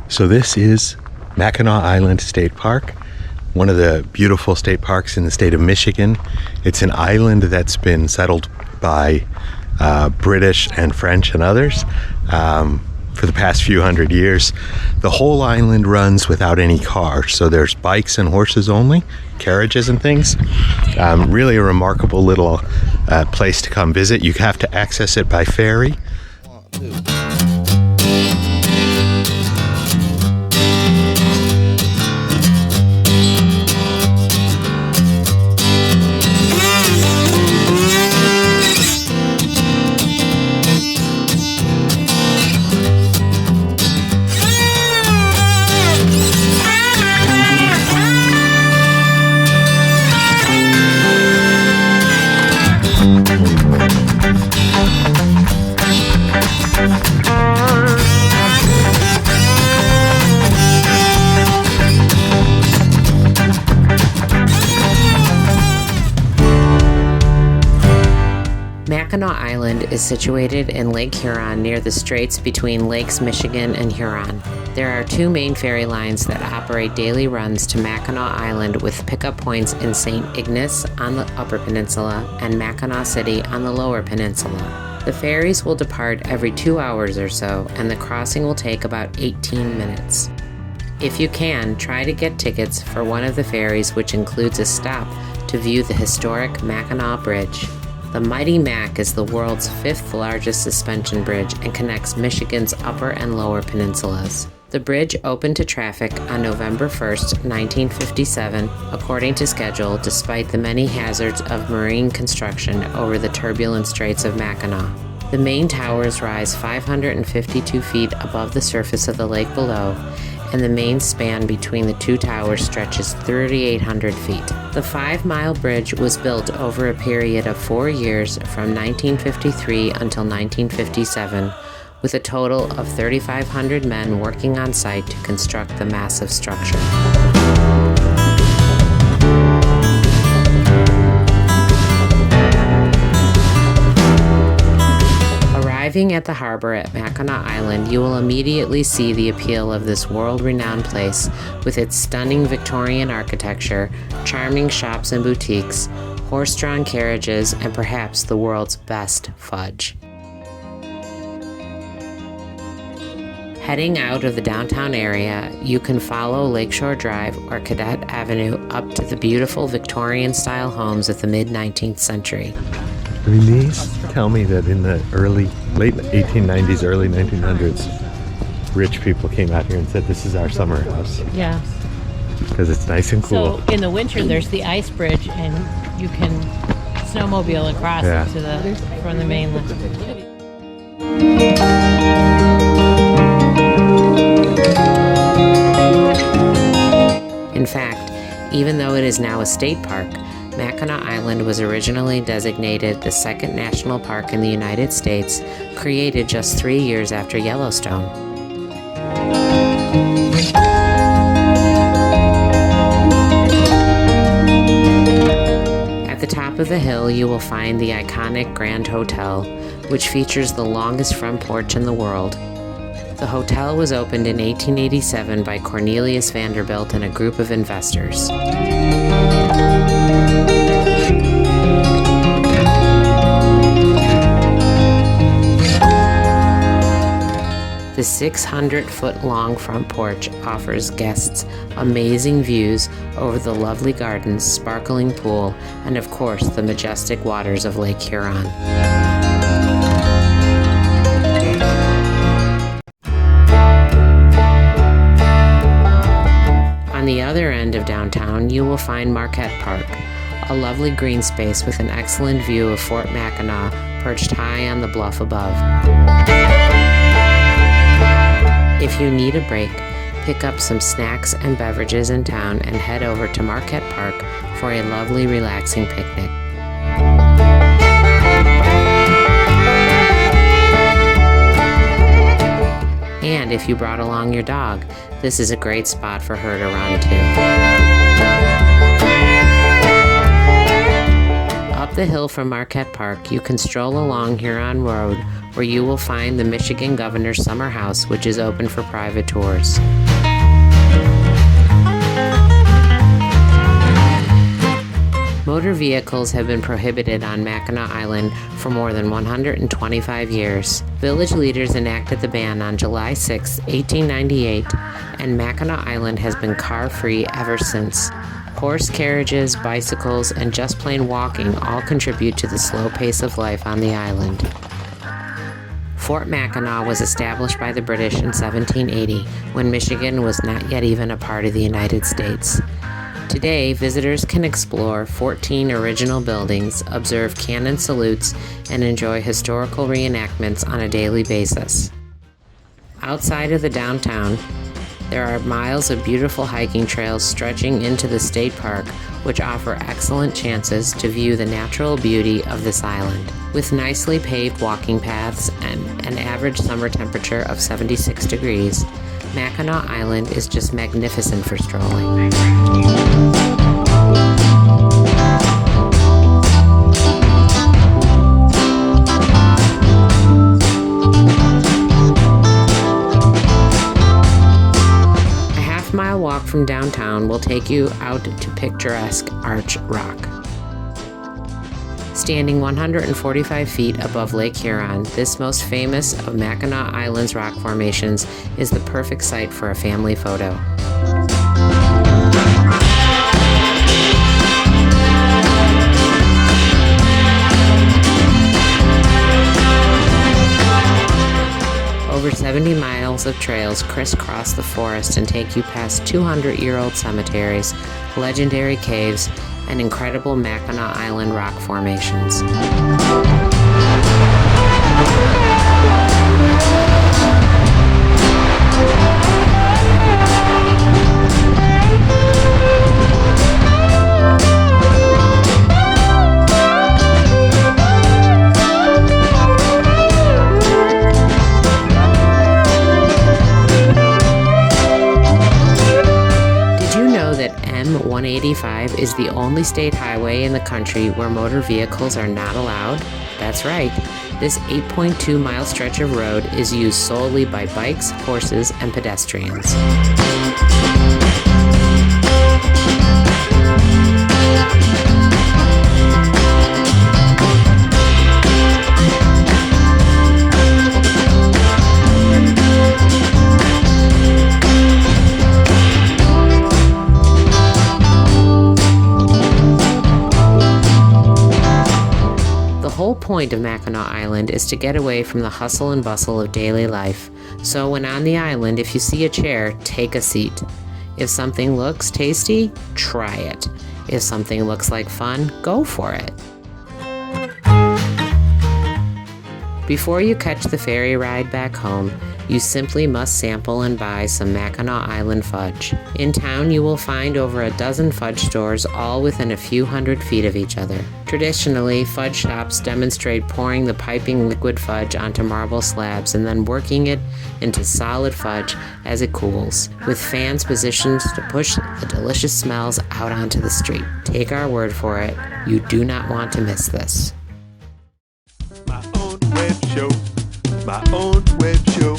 So this is Mackinac Island State Park, one of the beautiful state parks in the state of Michigan. It's an island that's been settled by British and French and others for the past few hundred years. The whole island runs without any cars, so there's bikes and horses only, carriages and things. Really a remarkable little place to come visit. You have to access it by ferry. Mackinac Island is situated in Lake Huron near the straits between Lakes Michigan and Huron. There are two main ferry lines that operate daily runs to Mackinac Island with pickup points in St. Ignace on the Upper Peninsula and Mackinac City on the Lower Peninsula. The ferries will depart every 2 hours or so, and the crossing will take about 18 minutes. If you can, try to get tickets for one of the ferries, which includes a stop to view the historic Mackinac Bridge. The Mighty Mac is the world's 5th largest suspension bridge and connects Michigan's upper and lower peninsulas. The bridge opened to traffic on November 1st, 1957, according to schedule, despite the many hazards of marine construction over the turbulent straits of Mackinac. The main towers rise 552 feet above the surface of the lake below, and the main span between the two towers stretches 3,800 feet. The 5-mile bridge was built over a period of 4 years from 1953 until 1957, with a total of 3,500 men working on site to construct the massive structure. Arriving at the harbor at Mackinac Island, you will immediately see the appeal of this world-renowned place with its stunning Victorian architecture, charming shops and boutiques, horse-drawn carriages, and perhaps the world's best fudge. Heading out of the downtown area, you can follow Lakeshore Drive or Cadet Avenue up to the beautiful Victorian-style homes of the mid-19th century. I mean, these tell me that in the late 1890s, early 1900s, rich people came out here and said, this is our summer house. Yeah. Because it's nice and cool. So in the winter, there's the ice bridge, and you can snowmobile across from the mainland. In fact, even though it is now a state park, Mackinac Island was originally designated the second national park in the United States, created just 3 years after Yellowstone. At the top of the hill, you will find the iconic Grand Hotel, which features the longest front porch in the world. The hotel was opened in 1887 by Cornelius Vanderbilt and a group of investors. The 600-foot-long front porch offers guests amazing views over the lovely gardens, sparkling pool, and of course the majestic waters of Lake Huron. On the other end of downtown, you will find Marquette Park, a lovely green space with an excellent view of Fort Mackinac perched high on the bluff above. If you need a break, pick up some snacks and beverages in town and head over to Marquette Park for a lovely, relaxing picnic. And if you brought along your dog, this is a great spot for her to run to. Up the hill from Marquette Park, you can stroll along Huron Road, where you will find the Michigan Governor's Summer House, which is open for private tours. Motor vehicles have been prohibited on Mackinac Island for more than 125 years. Village leaders enacted the ban on July 6, 1898, and Mackinac Island has been car-free ever since. Horse carriages, bicycles, and just plain walking all contribute to the slow pace of life on the island. Fort Mackinac was established by the British in 1780, when Michigan was not yet even a part of the United States. Today, visitors can explore 14 original buildings, observe cannon salutes, and enjoy historical reenactments on a daily basis. Outside of the downtown, there are miles of beautiful hiking trails stretching into the state park, which offer excellent chances to view the natural beauty of this island. With nicely paved walking paths and an average summer temperature of 76 degrees, Mackinac Island is just magnificent for strolling. A half-mile walk from downtown will take you out to picturesque Arch Rock. Standing 145 feet above Lake Huron, this most famous of Mackinac Island's rock formations is the perfect site for a family photo. Over 70 miles of trails crisscross the forest and take you past 200-year-old cemeteries, legendary caves, and incredible Mackinac Island rock formations. M185 is the only state highway in the country where motor vehicles are not allowed? That's right. This 8.2-mile stretch of road is used solely by bikes, horses, and pedestrians. The whole point of Mackinac Island is to get away from the hustle and bustle of daily life. So when on the island, if you see a chair, take a seat. If something looks tasty, try it. If something looks like fun, go for it. Before you catch the ferry ride back home, you simply must sample and buy some Mackinac Island fudge. In town, you will find over a dozen fudge stores, all within a few hundred feet of each other. Traditionally, fudge shops demonstrate pouring the piping liquid fudge onto marble slabs and then working it into solid fudge as it cools, with fans positioned to push the delicious smells out onto the street. Take our word for it, you do not want to miss this. My own web show.